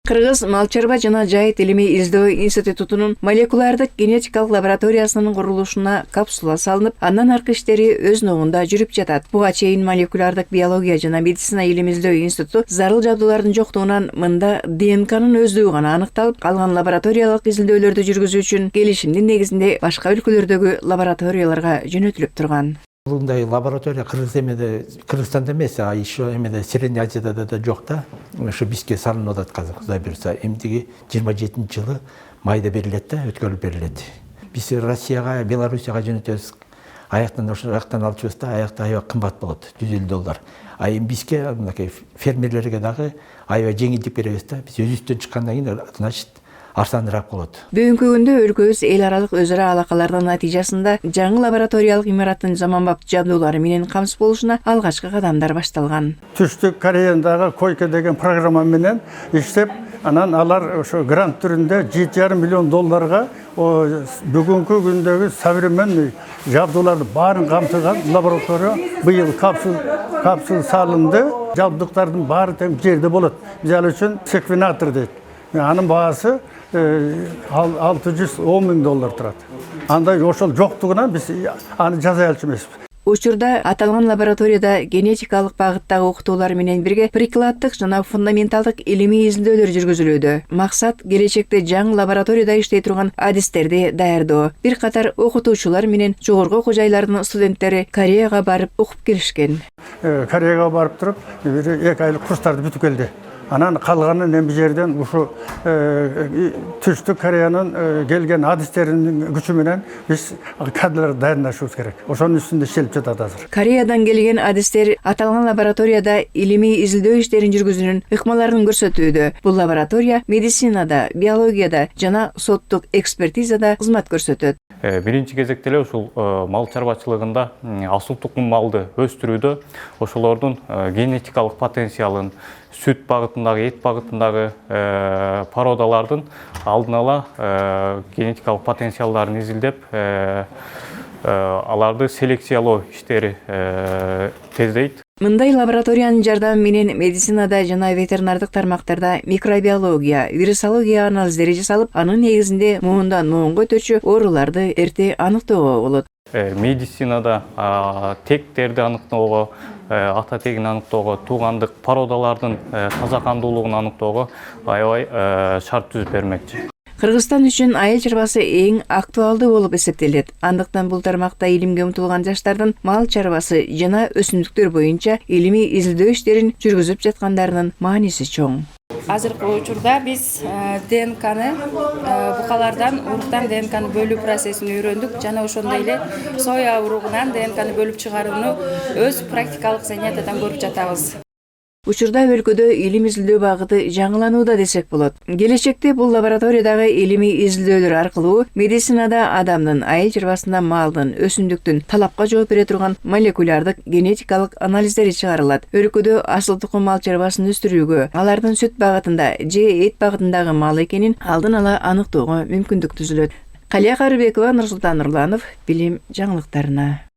Кыргыз мал чарба жана жайыт илимий издөө институтунун молекулярдык генетикалык лабораториясынын курулушуна капсула салынып, андан аркы иштери өз ногунда жүрүп жатат. Буга чейин молекулярдык биология жана медицина илим издөө институту зарыл жабдуулардын жоктугунан мында ДНКнын өздүгү гана аныкталып, калган лабораториялык изилдөөлөрдү жүргүзүү үчүн келишимдин негизинде башка өлкөлөрдөгү лабораторияларга жөнөтүлүп турган. Bunday laboratoriya Kırgızstanda эмес, а еще эмеде Средний Азияда да жок да. Ошо бизге салынып атат казыр, Кудай буйрса. Эмдиги 27-жылы майда берилет да, өткөрүлүп берилет. Биз Россияга, Белоруссияга жөнөтөбүз. Аяктан ошо жактан алчубуз да, аякта аябай кымбат болот, $150. А эми бизге мынакей фермерлерге дагы аябай жеңилдик беребиз да. Биз өзүбүздөн чыккандан кийин, значит, арзаныраак болот. Бүгүнкү күндө өлкөбүз эл аралык өз ара алакалардын натыйжасында жаңы лабораториялык имараттын заманбап жабдуулары менен камсыз болушуна алгачкы кадамдар башталган. Түштүк Кореяндагы койка деген программа менен иштеп, анан алар ошо грант түрүндө $7,5 миллион бүгүнкү күндөгү современный жабдууларды баарын камтыган лаборатория быйыл капсул салынды. Жабдыктардын баары тең жерде болот. Мисалы үчүн секвенатор дейт. Анын баасы $610 миң турат. Андай ошол жоктугунан биз аны жасай алчу эмеспиз. Учурда аталган лабораторияда генетикалык багыттагы окутуулар менен бирге прикладдык жана фундаменталдык илимий изилдөөлөр жүргүзүлүүдө. Максат келечекте жаңы лабораторияда иштей турган адистерди даярдоо. Бир катар окутуучулар менен жогорку окуу жайлардын студенттери Кореяга барып окуп келишкен. Кореяга барып туруп, 2 айлык курстарды бүтүп келди. Анан калганын эми жерден ушу Түштүк Кореянын келген адистеринин күчү менен биз кадрлар даярдашыбыз керек. Ошонун үстүндө иштелип жатат азыр. Кореядан келген адистер аталган лабораторияда илимий изилдөө иштерин жүргүзүүнүн ыкмаларын көрсөтүүдө. Бул лаборатория медицинада, биологияда жана соттук экспертизада кызмат көрсөтөт. Биринчи кезекте эле ушул мал чарбачылыгында асыл тукум малды өстүрүүдө ошолордун генетикалык потенциалын, сүт багытындагы, эт багытындагы породалардын алдын ала генетикалык потенциалдарын изилдеп, аларды селекциялоо иштери тездейт. Мындай лабораториянын жардамы менен медицинада жана ветеринардык тармактарда микробиология, вирусология анализдери жасалып, анын негизинде муундан муунга өтүүчү ооруларды эрте аныктоого болот. Медицинада тектерди аныктоого, ата тегин аныктоого, туугандык породалардын таза кандуулугун аныктоого аябай шарт түзүп бермекчи. Кыргызстан үчүн айыл чарбасы эң актуалдуу болуп эсептелет. Андыктан бул тармакта илимге умтулган жаштардын мал чарбасы жана өсүмдүктөр боюнча илимий изилдөө иштерин жүргүзүп жаткандарынын мааниси чоң. Азыркы учурда биз ДНКны букалардан, уруктан ДНКны бөлүү процессин үйрөндүк жана ошондой эле соя уругунан ДНКны бөлүп чыгарууну өз практикалык занятиядан көрүп жатабыз. Учурда өлкөдө илим изилдөө багыты жаңыланууда десек болот. Келечекте бул лабораториядагы илимий изилдөөлөр аркылуу медицинада адамдын, айыл чарбасында малдын, өсүмдүктүн талапка жооп бере турган молекулярдык генетикалык анализдери чыгарылат. Өлкөдө асыл тукум мал чарбасын өстүрүүгө, алардын сүт багытында же эт багытындагы мал экенин алдын ала аныктоого мүмкүндүк түзүлөт. Калия Карыбекова, Нурсултан Нурланов, билим жаңылыктарына.